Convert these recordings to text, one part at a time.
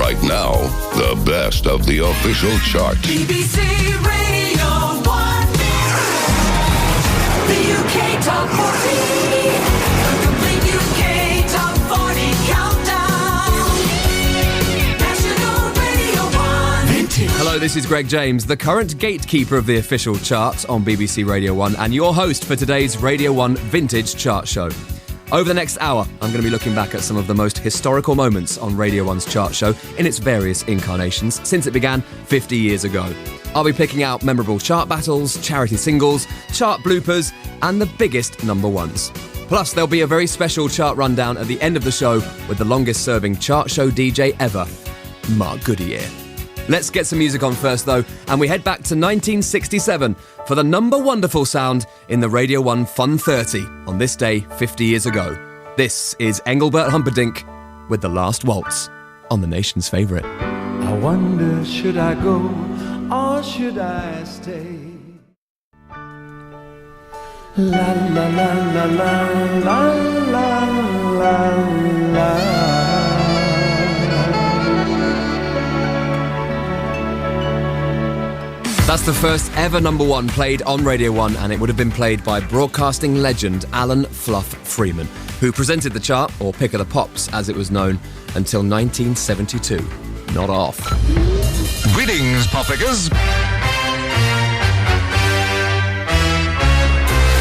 Right now, the best of the official chart. BBC Radio 1. The UK Top 40. The complete UK Top 40 countdown. National Radio 1. Vintage. Hello, this is Greg James, the current gatekeeper of the official chart on BBC Radio 1 and your host for today's Radio 1 Vintage Chart Show. Over the next hour, I'm going to be looking back at some of the most historical moments on Radio 1's chart show in its various incarnations since it began 50 years ago. I'll be picking out memorable chart battles, charity singles, chart bloopers, and the biggest number ones. Plus, there'll be a very special chart rundown at the end of the show with the longest-serving chart show DJ ever, Mark Goodyear. Let's get some music on first, though, and we head back to 1967 for the number wonderful sound in the Radio 1 Fun 30 on this day 50 years ago. This is Engelbert Humperdinck with The Last Waltz on the nation's favourite. I wonder, should I go or should I stay? La la la la la la la la. That's the first ever number one played on Radio 1, and it would have been played by broadcasting legend Alan Fluff Freeman, who presented the chart, or Pick of the Pops as it was known, until 1972. Not off. Greetings, Poppickers.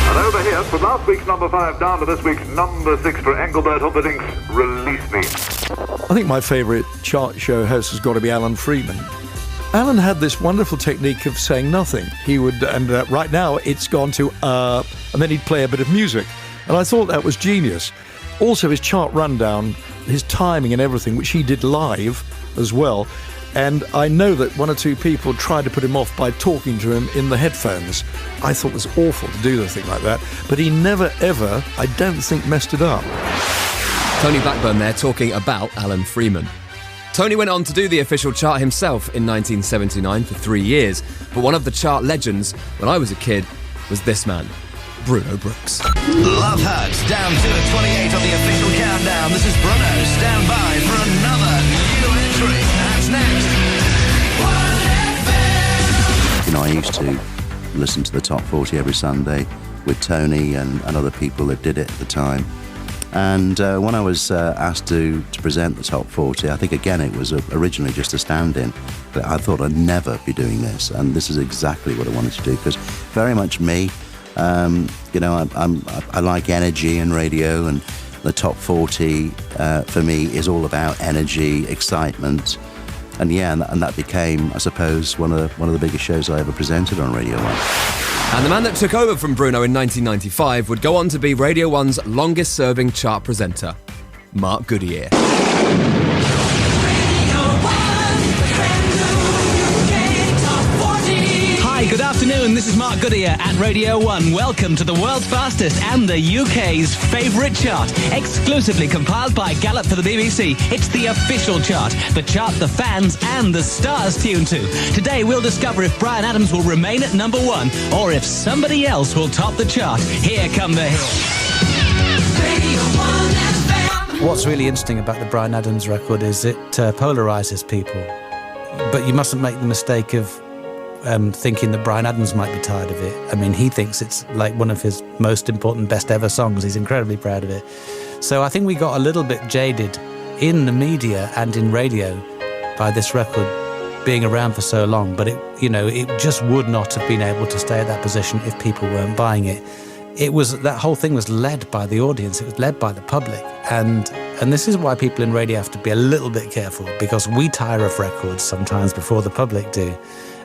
And over here, from last week's number 5 down to this week's number 6 for Engelbert Humperdinck's Release Me. I think my favourite chart show host has got to be Alan Freeman. Alan had this wonderful technique of saying nothing. He would, and right now it's gone to, and then he'd play a bit of music. And I thought that was genius. Also his chart rundown, his timing and everything, which he did live as well. And I know that one or two people tried to put him off by talking to him in the headphones. I thought it was awful to do a thing like that. But he never, ever, I don't think, messed it up. Tony Blackburn there talking about Alan Freeman. Tony went on to do the official chart himself in 1979 for 3 years, but one of the chart legends when I was a kid was this man, Bruno Brooks. Love Hurts down to a 28 on the official countdown. This is Bruno. Stand by for another new entry. That's next. You know, I used to listen to the Top 40 every Sunday with Tony and other people that did it at the time. And when I was asked to present the Top 40, I think, again, it was originally just a stand-in. But I thought I'd never be doing this, and this is exactly what I wanted to do, because very much me, you know, I like energy in radio, and the Top 40, for me, is all about energy, excitement. And yeah, and that became, I suppose, one of the biggest shows I ever presented on Radio 1. And the man that took over from Bruno in 1995 would go on to be Radio 1's longest-serving chart presenter, Mark Goodyear. Hi, good afternoon. This is Mark Goodyear at Radio 1. Welcome to the world's fastest and the UK's favourite chart, exclusively compiled by Gallup for the BBC. It's the official chart, the chart the fans and the stars tune to. Today we'll discover if Bryan Adams will remain at number 1 or if somebody else will top the chart. Here come the hits. What's really interesting about the Bryan Adams record is it polarises people. But you mustn't make the mistake of thinking that Bryan Adams might be tired of it. I mean, he thinks it's like one of his most important, best ever songs. He's incredibly proud of it. So I think we got a little bit jaded in the media and in radio by this record being around for so long. But it just would not have been able to stay at that position if people weren't buying it. That whole thing was led by the audience. It was led by the public. And this is why people in radio have to be a little bit careful, because we tire of records sometimes before the public do.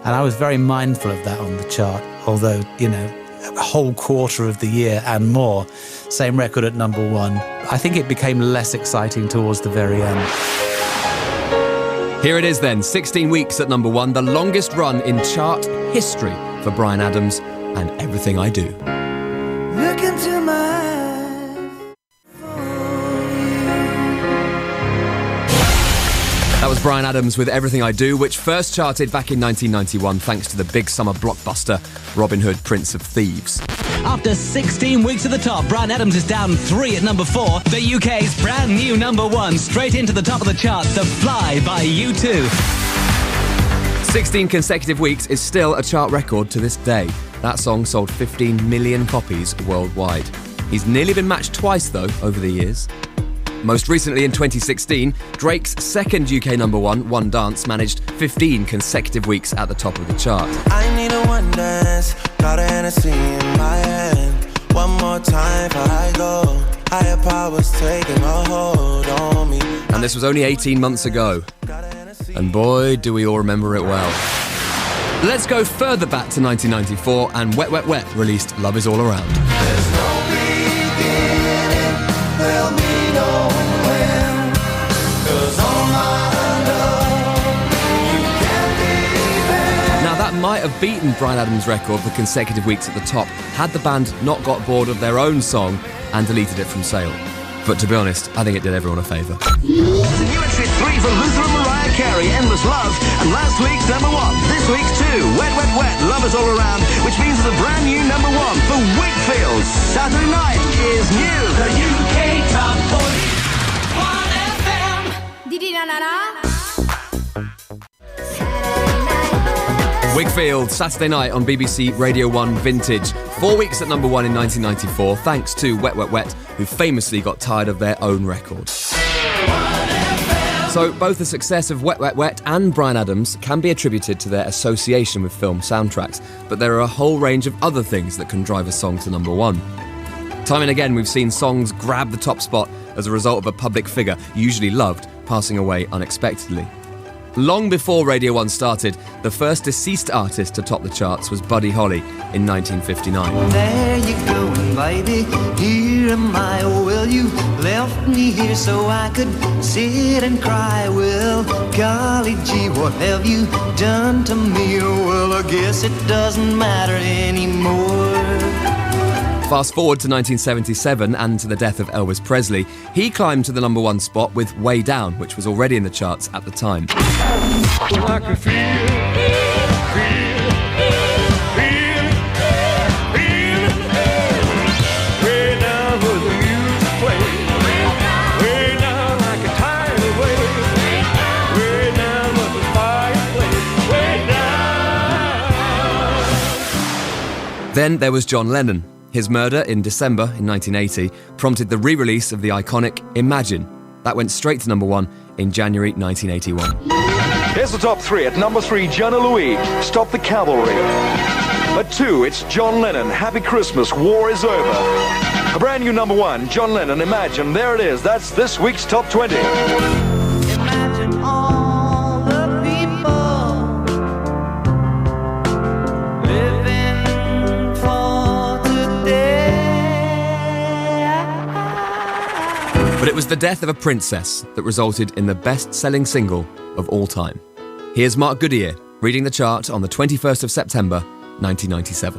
And I was very mindful of that on the chart, although, a whole quarter of the year and more, same record at number 1. I think it became less exciting towards the very end. Here it is then, 16 weeks at number 1, the longest run in chart history for Bryan Adams and Everything I Do. Look into my That was Bryan Adams with Everything I Do, which first charted back in 1991 thanks to the big summer blockbuster Robin Hood, Prince of Thieves. After 16 weeks at the top, Bryan Adams is down 3 at number 4. The UK's brand new number 1, straight into the top of the chart, The Fly by U2. 16 consecutive weeks is still a chart record to this day. That song sold 15 million copies worldwide. He's nearly been matched twice, though, over the years. Most recently in 2016, Drake's second UK number 1, One Dance, managed 15 consecutive weeks at the top of the chart. I need a one dance, got a Hennessy in my hand. One more time before I go. Higher powers taking a hold on me. And this was only 18 months ago. And boy, do we all remember it well. Let's go further back to 1994, and Wet Wet Wet released Love Is All Around. There's no beginning, there'll be no end. 'Cause all my love, you can't leave. Now that might have beaten Bryan Adams' record for consecutive weeks at the top had the band not got bored of their own song and deleted it from sale. But to be honest, I think it did everyone a favour. The new entry 3 from Luther and Mariah Carey, Endless Love, and last week's number 1, this week's 2, Wet Wet Wet, Love Is All Around, which means there's a brand new number 1 for Wakefield. Saturday night is new. The UK Top 40, 1FM. Wakefield, Saturday night on BBC Radio 1 Vintage. 4 weeks at number 1 in 1994, thanks to Wet Wet Wet, who famously got tired of their own record. So both the success of Wet Wet Wet and Bryan Adams can be attributed to their association with film soundtracks, but there are a whole range of other things that can drive a song to number 1. Time and again we've seen songs grab the top spot as a result of a public figure, usually loved, passing away unexpectedly. Long before Radio 1 started, the first deceased artist to top the charts was Buddy Holly in 1959. There you go, baby. Here am I. Oh, well, you left me here so I could sit and cry. Well, golly gee, what have you done to me? Oh, well, I guess it doesn't matter anymore. Fast forward to 1977 and to the death of Elvis Presley, he climbed to the number 1 spot with Way Down, which was already in the charts at the time. Well, I can way down where the music plays, way down like a tidal wave, way down where the fireplace, way down. Then there was John Lennon. His murder in December in 1980 prompted the re-release of the iconic Imagine. That went straight to number 1 in January 1981. Here's the top 3. At number 3, Jana Louie, Stop the Cavalry. At 2, it's John Lennon, Happy Christmas, War Is Over. A brand new number 1, John Lennon, Imagine. There it is. That's this week's top 20. Imagine all the people living for today. But it was the death of a princess that resulted in the best-selling single of all time. Here's Mark Goodyear reading the chart on the 21st of September, 1997.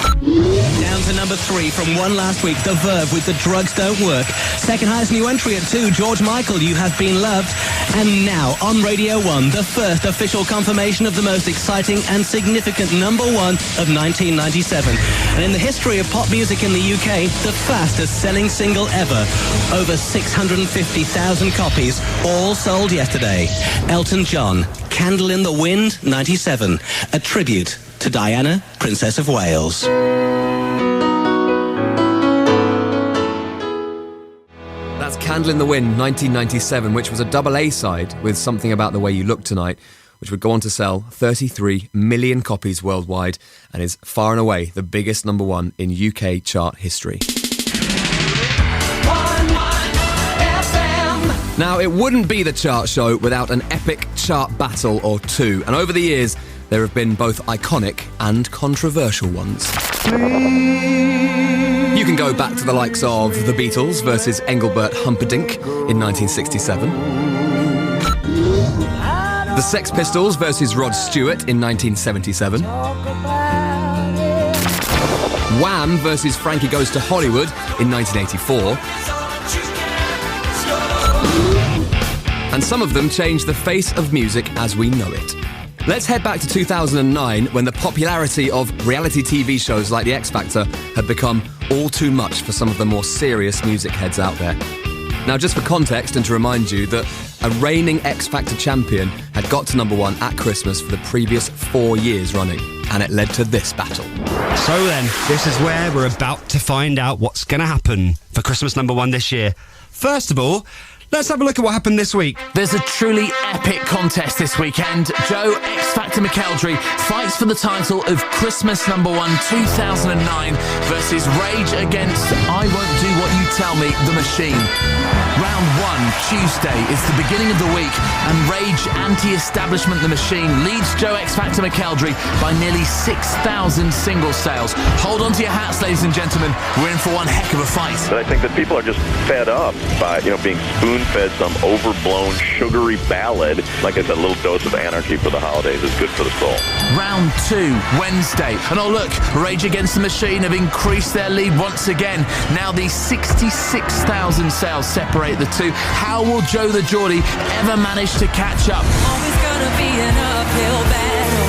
Down to number 3 from 1 last week, The Verve with The Drugs Don't Work. Second highest new entry at 2, George Michael, You Have Been Loved. And now on Radio 1, the first official confirmation of the most exciting and significant number 1 of 1997. And in the history of pop music in the UK, the fastest selling single ever. Over 650,000 copies, all sold yesterday. Elton John, Candle in the Wind, 97. A tribute to Diana, Princess of Wales. That's Candle in the Wind, 1997, which was a double A-side with Something About the Way You Look Tonight, which would go on to sell 33 million copies worldwide and is far and away the biggest number 1 in UK chart history. Now, it wouldn't be the chart show without an epic chart battle or two, and over the years, there have been both iconic and controversial ones. You can go back to the likes of The Beatles versus Engelbert Humperdinck in 1967. The Sex Pistols versus Rod Stewart in 1977. Wham versus Frankie Goes to Hollywood in 1984. And some of them changed the face of music as we know it. Let's head back to 2009 when the popularity of reality TV shows like The X Factor had become all too much for some of the more serious music heads out there. Now, just for context and to remind you that a reigning X Factor champion had got to number 1 at Christmas for the previous 4 years running, and it led to this battle. So then, this is where we're about to find out what's going to happen for Christmas number 1 this year. First of all, let's have a look at what happened this week. There's a truly epic contest this weekend. Joe X Factor McElderry fights for the title of Christmas number 1 2009 versus Rage against I Won't Do What You Tell Me, The Machine. Round 1, Tuesday, is the beginning of the week, and Rage Anti-Establishment The Machine leads Joe X Factor McElderry by nearly 6,000 single sales. Hold on to your hats, ladies and gentlemen. We're in for one heck of a fight. But I think that people are just fed up by, being spoon-fed some overblown, sugary ballad. Like I said, a little dose of anarchy for the holidays is good for the soul. Round 2, Wednesday. And oh look, Rage Against the Machine have increased their lead once again. Now these 66,000 sales separate the two. How will Joe the Geordie ever manage to catch up? Always gonna be an uphill battle.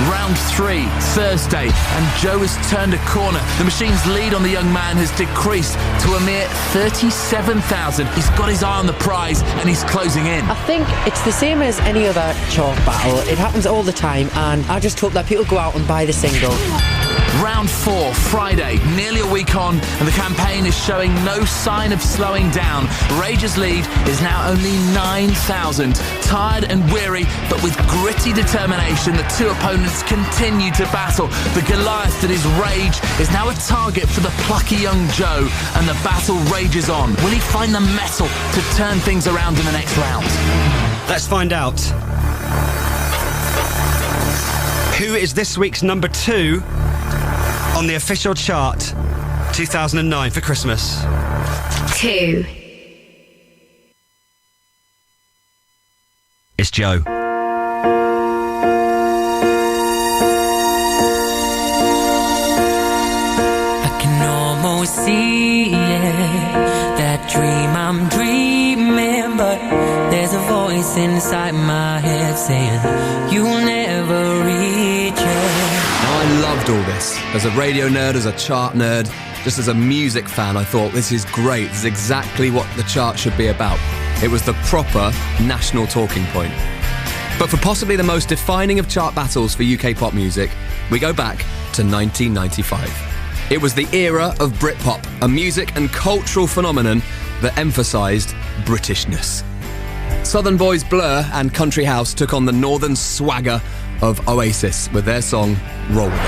Round 3, Thursday, and Joe has turned a corner. The Machine's lead on the young man has decreased to a mere 37,000. He's got his eye on the prize and he's closing in. I think it's the same as any other chalk battle. It happens all the time, and I just hope that people go out and buy the single. Round 4, Friday, nearly a week on, and the campaign is showing no sign of slowing down. Rage's lead is now only 9,000. Tired and weary, but with gritty determination, the two opponents continue to battle. The Goliath that is Rage is now a target for the plucky young Joe, and the battle rages on. Will he find the mettle to turn things around in the next round? Let's find out. Who is this week's number 2 on the official chart 2009 for Christmas? 2. It's Joe. I can almost see it, that dream I'm dreaming, but there's a voice inside my head saying you'll never reach it. I loved all this. As a radio nerd, as a chart nerd, just as a music fan, I thought, this is great. This is exactly what the chart should be about. It was the proper national talking point. But for possibly the most defining of chart battles for UK pop music, we go back to 1995. It was the era of Britpop, a music and cultural phenomenon that emphasised Britishness. Southern boys Blur and Country House took on the northern swagger of Oasis with their song Roll With It.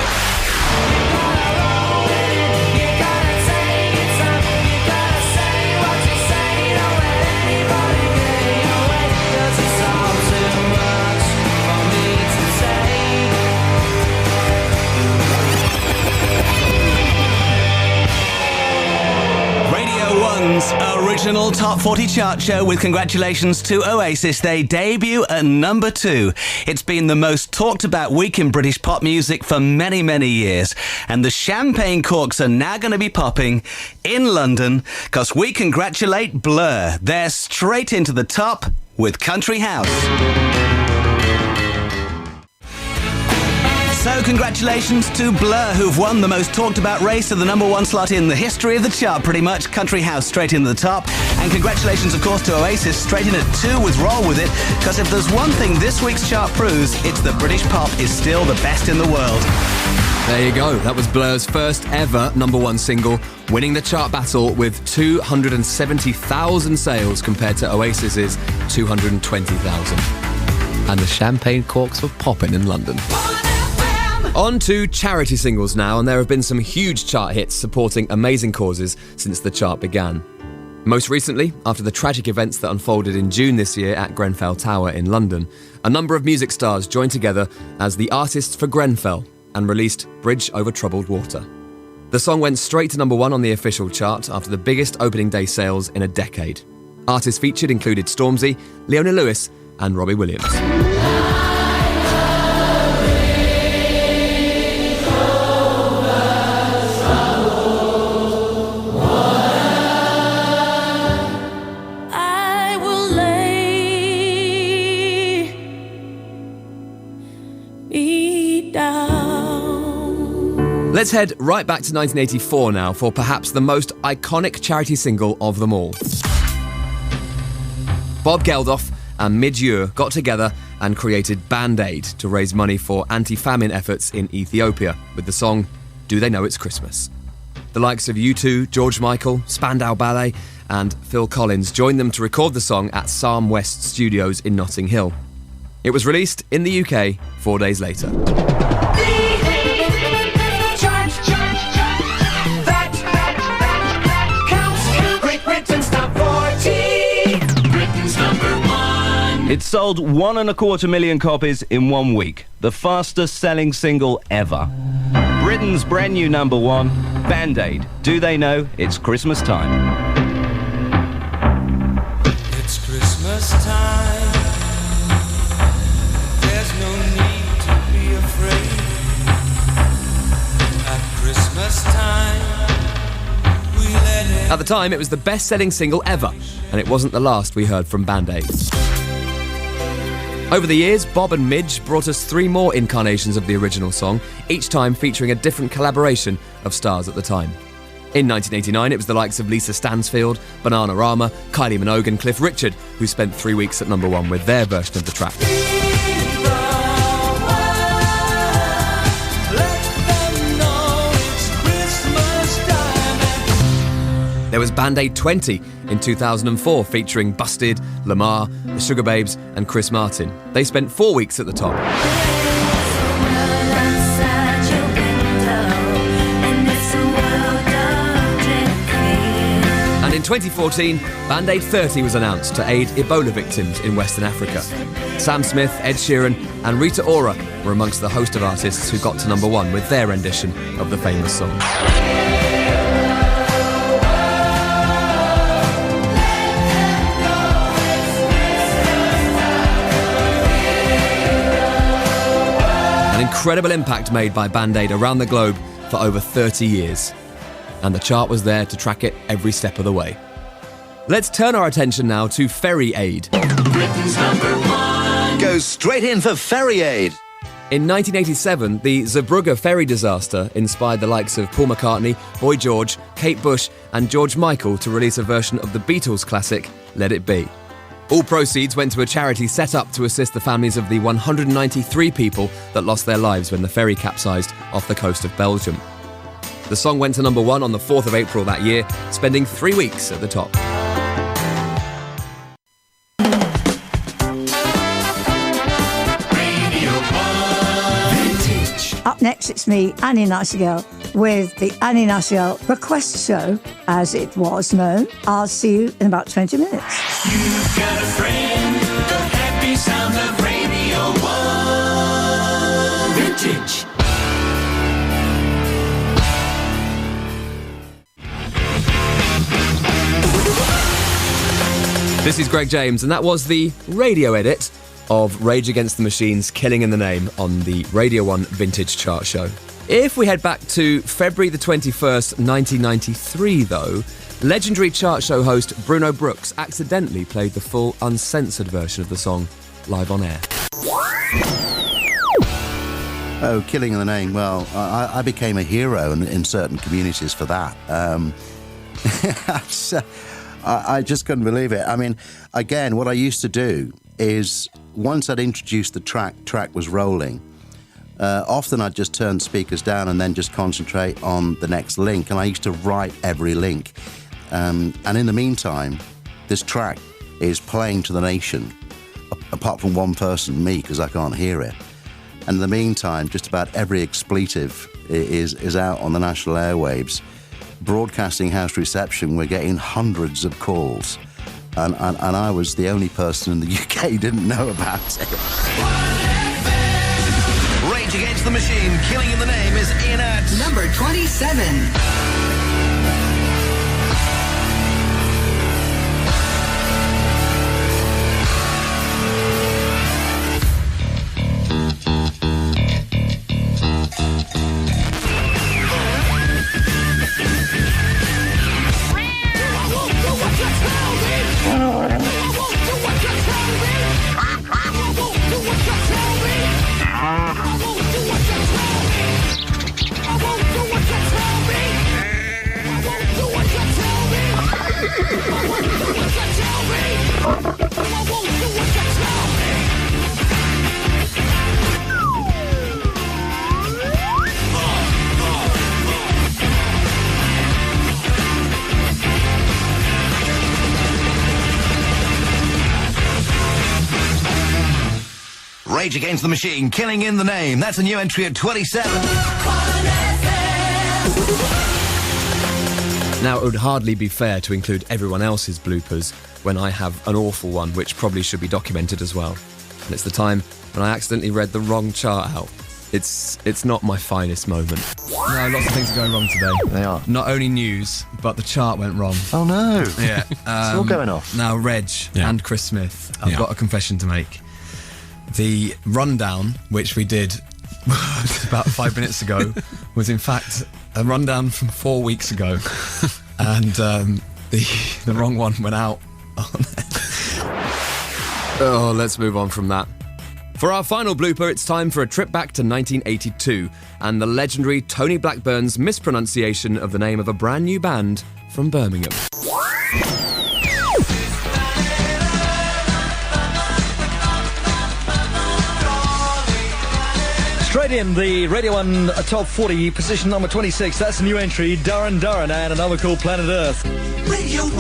Original Top 40 chart show with congratulations to Oasis. They debut at number 2. It's been the most talked about week in British pop music for many, many years. And the champagne corks are now going to be popping in London because we congratulate Blur. They're straight into the top with Country House. So congratulations to Blur, who've won the most talked about race to the number 1 slot in the history of the chart, pretty much. Country House straight into the top. And congratulations, of course, to Oasis, straight in at 2 with Roll With It, because if there's one thing this week's chart proves, it's that British pop is still the best in the world. There you go. That was Blur's first ever number 1 single, winning the chart battle with 270,000 sales compared to Oasis's 220,000. And the champagne corks were popping in London. On to charity singles now, and there have been some huge chart hits supporting amazing causes since the chart began. Most recently, after the tragic events that unfolded in June this year at Grenfell Tower in London, a number of music stars joined together as the Artists for Grenfell and released Bridge Over Troubled Water. The song went straight to number 1 on the official chart after the biggest opening day sales in a decade. Artists featured included Stormzy, Leona Lewis and Robbie Williams. Down. Let's head right back to 1984 now for perhaps the most iconic charity single of them all. Bob Geldof and Midge Ure got together and created Band Aid to raise money for anti-famine efforts in Ethiopia with the song Do They Know It's Christmas. The likes of U2, George Michael, Spandau Ballet and Phil Collins joined them to record the song at Psalm West Studios in Notting Hill. It was released in the UK 4 days later. It sold 1.25 million copies in 1 week, the fastest selling single ever. Britain's brand new number one, Band Aid. Do they know it's Christmas time? It's Christmas time. There's no need to be afraid. At Christmas time, we let it. At the time, it was the best-selling single ever, and it wasn't the last we heard from Band Aid. Over the years, Bob and Midge brought us 3 more incarnations of the original song, each time featuring a different collaboration of stars at the time. In 1989, it was the likes of Lisa Stansfield, Bananarama, Kylie Minogue and Cliff Richard who spent 3 weeks at number 1 with their version of the track. There was Band Aid 20 in 2004 featuring Busted, Lamar, the Sugar Babes and Chris Martin. They spent 4 weeks at the top. And in 2014, Band Aid 30 was announced to aid Ebola victims in Western Africa. Sam Smith, Ed Sheeran and Rita Ora were amongst the host of artists who got to number 1 with their rendition of the famous song. An incredible impact made by Band Aid around the globe for over 30 years. And the chart was there to track it every step of the way. Let's turn our attention now to Ferry Aid. Britain's number 1 goes straight in for Ferry Aid. In 1987, the Zeebrugge ferry disaster inspired the likes of Paul McCartney, Boy George, Kate Bush and George Michael to release a version of the Beatles classic, Let It Be. All proceeds went to a charity set up to assist the families of the 193 people that lost their lives when the ferry capsized off the coast of Belgium. The song went to number 1 on the 4th of April that year, spending 3 weeks at the top. Up next, it's me, Annie Nightingale, with the Annie Nightingale Request Show, as it was known. I'll see you in about 20 minutes. You've got a friend, the happy sound of Radio 1. Vintage. This is Greg James, and that was the radio edit of Rage Against the Machine's Killing in the Name on the Radio 1 Vintage Chart Show. If we head back to February the 21st, 1993, though, legendary chart show host Bruno Brooks accidentally played the full uncensored version of the song live on air. Oh, Killing in the Name. Well, I became a hero in certain communities for that. I just couldn't believe it. I mean, again, what I used to do is once I'd introduced the track was rolling, often I'd just turn speakers down and then just concentrate on the next link, and I used to write every link. And in the meantime, this track is playing to the nation, apart from one person, me, because I can't hear it. And in the meantime, just about every expletive is out on the national airwaves. Broadcasting House Reception, we're getting hundreds of calls. And I was the only person in the UK who didn't know about it. Rage Against the Machine, Killing in the Name is in at number 27. Rage Against the Machine, Killing in the Name. That's a new entry at 27. Now, it would hardly be fair to include everyone else's bloopers when I have an awful one, which probably should be documented as well. And it's the time when I accidentally read the wrong chart out. It's not my finest moment. No, lots of things are going wrong today. They are. Not only news, but the chart went wrong. Oh no. Yeah. It's all going off. Now, Reg and Chris Smith, I've got a confession to make. The rundown, which we did about 5 minutes ago, was in fact a rundown from 4 weeks ago. And the wrong one went out on Oh, let's move on from that. For our final blooper, it's time for a trip back to 1982 and the legendary Tony Blackburn's mispronunciation of the name of a brand new band from Birmingham. Straight in, the Radio 1 Top 40, position number 26. That's a new entry, Duran Duran and another called Planet Earth. Radio 1,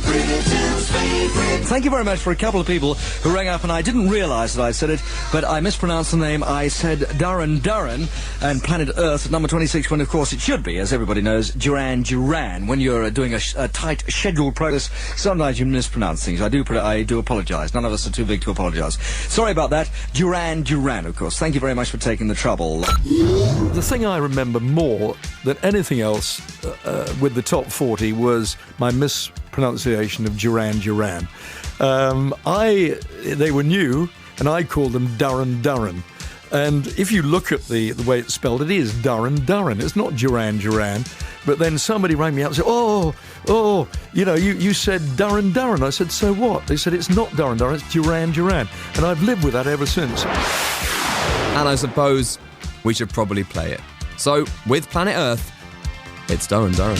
Britain's favourite. Thank you very much for a couple of people who rang up and I didn't realise that I said it, but I mispronounced the name. I said Duran Duran and Planet Earth at number 26, when of course it should be, as everybody knows, Duran Duran. When you're doing a tight scheduled process, sometimes you mispronounce things. I do apologise. None of us are too big to apologise. Sorry about that. Duran Duran, of course. Thank you very much for taking the trouble. The thing I remember more than anything else with the top 40 was my mispronunciation of Duran Duran. They were new, and I called them Duran Duran. And if you look at the way it's spelled, it is Duran Duran. It's not Duran Duran. But then somebody rang me up and said, you said Duran Duran. I said, so what? They said, it's not Duran Duran, it's Duran Duran. And I've lived with that ever since. And I suppose we should probably play it. So, with Planet Earth, it's Duran Duran.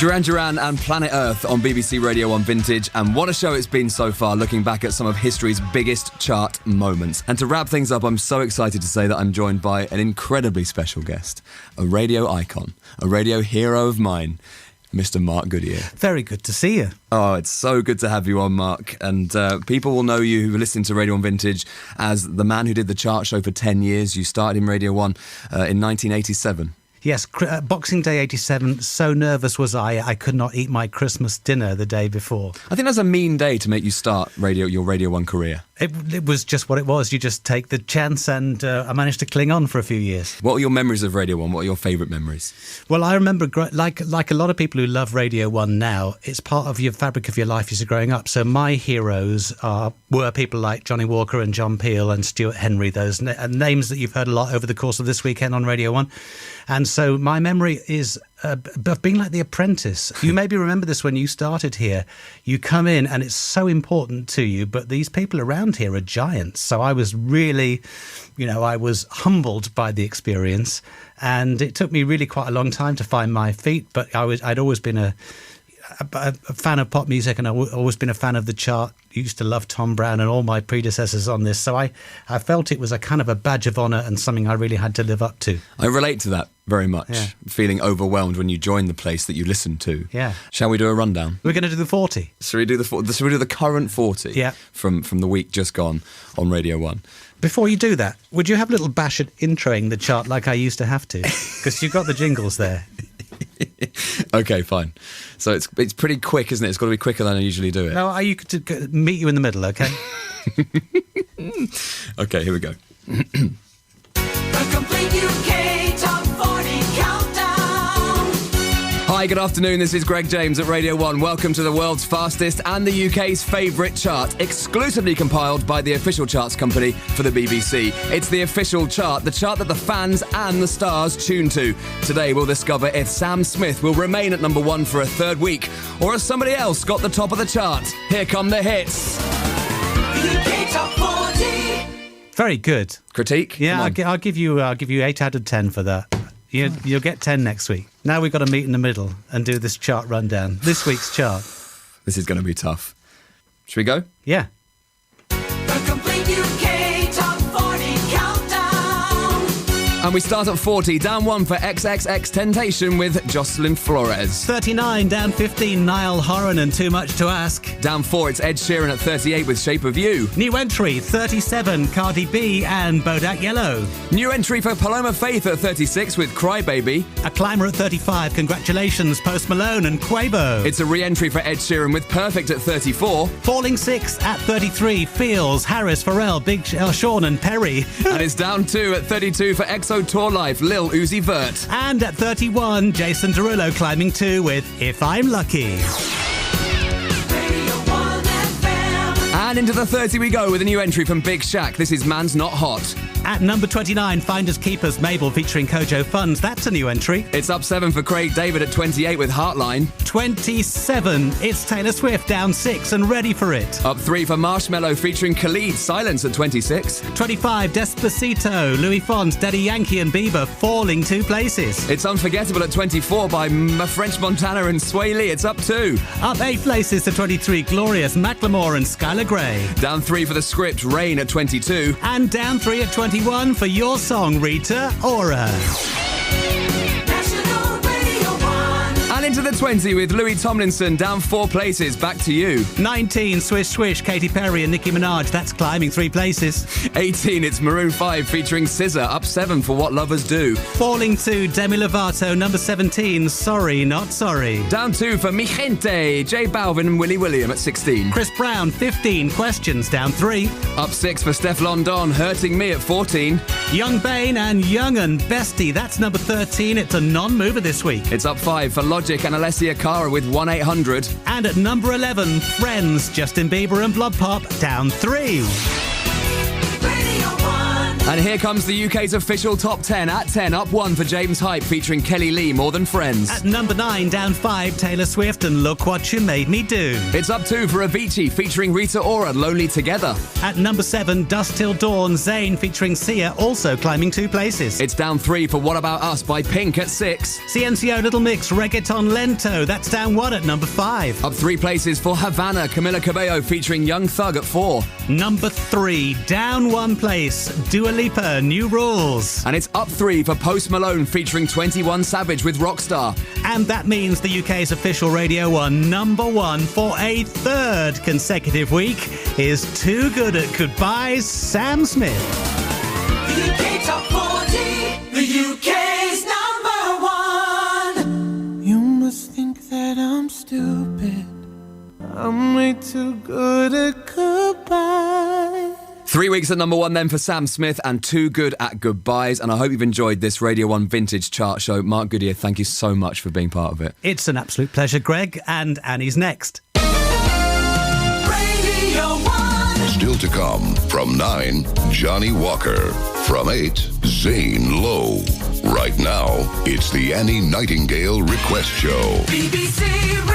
Duran Duran and Planet Earth on BBC Radio 1 Vintage, and what a show it's been so far, looking back at some of history's biggest chart moments. And to wrap things up, I'm so excited to say that I'm joined by an incredibly special guest, a radio icon, a radio hero of mine, Mr. Mark Goodyear. Very good to see you. Oh, it's so good to have you on, Mark. And people will know you who are listening to Radio 1 Vintage as the man who did the chart show for 10 years. You started in Radio 1 in 1987. Yes, Boxing Day 87, so nervous was I could not eat my Christmas dinner the day before. I think that's a mean day to make you start your Radio 1 career. It was just what it was. You just take the chance, and I managed to cling on for a few years. What are your memories of Radio 1? What are your favourite memories? Well, I remember, like a lot of people who love Radio 1 now, it's part of your fabric of your life as you're growing up. So my heroes were people like Johnny Walker and John Peel and Stuart Henry, those names that you've heard a lot over the course of this weekend on Radio 1. And so my memory is of being like The Apprentice. You maybe remember this when you started here. You come in and it's so important to you, but these people around here are giants. So I was really, I was humbled by the experience, and it took me really quite a long time to find my feet, but I'd always been a fan of pop music, and I've always been a fan of the chart. Used to love Tom Brown and all my predecessors on this, so I felt it was a kind of a badge of honour and something I really had to live up to. I relate to that very much, feeling overwhelmed when you join the place that you listen to. Yeah. Shall we do a rundown? We're going to do the 40. Shall we do the current 40? Yeah. From the week just gone on Radio 1. Before you do that, would you have a little bash at introing the chart like I used to have to? Because you've got the jingles there. Okay, fine. So it's pretty quick, isn't it? It's got to be quicker than I usually do it. No, you could meet you in the middle, okay? Okay, here we go. The complete UK Top 40 Countdown. Hi, good afternoon. This is Greg James at Radio 1. Welcome to the world's fastest and the UK's favourite chart, exclusively compiled by the official charts company for the BBC. It's the official chart, the chart that the fans and the stars tune to. Today we'll discover if Sam Smith will remain at number 1 for a third week, or if somebody else got the top of the chart. Here come the hits. The UK Top 40. Very good. Critique? Yeah, I'll give you 8 out of 10 for that. You'll get 10 next week. Now we've got to meet in the middle and do this chart rundown. This week's chart. This is going to be tough. Should we go? Yeah. The complete UK Top 40 Countdown. And we start at 40, down 1 for XXXTentacion with Jocelyn Flores. 39, down 15, Niall Horan and Too Much to Ask. Down 4, it's Ed Sheeran at 38 with Shape of You. New entry, 37, Cardi B and Bodak Yellow. New entry for Paloma Faith at 36 with Cry Baby. A climber at 35, congratulations, Post Malone and Quavo. It's a re-entry for Ed Sheeran with Perfect at 34. Falling 6 at 33, Feels, Harris, Pharrell, Big Sean and Perry. And it's down 2 at 32 for EXO Tour Life, Lil Uzi Vert. And at 31, Jason Derulo climbing 2 with If I'm Lucky. And into the 30 we go with a new entry from Big Shaq. This is Man's Not Hot. At number 29, Finders Keepers Mabel featuring Kojo Funds. That's a new entry. It's up 7 for Craig David at 28 with Heartline. 27, it's Taylor Swift down 6 and Ready for It. Up 3 for Marshmello featuring Khalid, Silence at 26. 25, Despacito, Louis Fonz, Daddy Yankee and Bieber falling 2 places. It's Unforgettable at 24 by French Montana and Sway Lee. It's up 2. Up 8 places to 23, Glorious, Macklemore and Skylar Grey. Down 3 for The Script, Rain at 22. And down 3 at 21 for your song, Rita Ora. And into the 20 with Louis Tomlinson, down 4 places, Back to You. 19, Swish Swish, Katy Perry and Nicki Minaj, that's climbing 3 places. 18, it's Maroon 5 featuring SZA, up 7 for What Lovers Do. Falling 2, Demi Lovato, number 17, Sorry Not Sorry. Down 2 for Mi Gente, J Balvin and Willie William at 16. Chris Brown, 15, Questions, down 3. Up 6 for Steph London, Hurting Me at 14. Young Bane and Young and Bestie, that's number 13, it's a non-mover this week. It's up 5 for Logic and Alessia Cara with 1-800. And at number 11, Friends, Justin Bieber and Blood Pop, down 3. And here comes the UK's official top 10. At 10, up 1 for James Hype featuring Kelly Lee, More Than Friends. At number 9, down 5, Taylor Swift and Look What You Made Me Do. It's up 2 for Avicii featuring Rita Ora, Lonely Together. At number 7, Dusk Till Dawn, Zayn featuring Sia, also climbing 2 places. It's down 3 for What About Us by Pink at 6. CNCO Little Mix, Reggaeton Lento, that's down 1 at number 5. Up 3 places for Havana, Camila Cabello featuring Young Thug at 4. Number 3, down 1 place, Dua Lipa, New Rules. And it's up 3 for Post Malone featuring 21 Savage with Rockstar. And that means the UK's official Radio 1 number 1 for a 3rd consecutive week is Too Good at Goodbyes, Sam Smith. The UK Top 40, the UK's number 1. You must think that I'm stupid. I'm way too good at goodbye. 3 weeks at number 1 then for Sam Smith and Too Good at Goodbyes. And I hope you've enjoyed this Radio 1 Vintage Chart Show. Mark Goodyear, thank you so much for being part of it. It's an absolute pleasure, Greg. And Annie's next. Radio 1. Still to come, from 9, Johnny Walker. From 8, Zane Lowe. Right now, it's the Annie Nightingale Request Show. BBC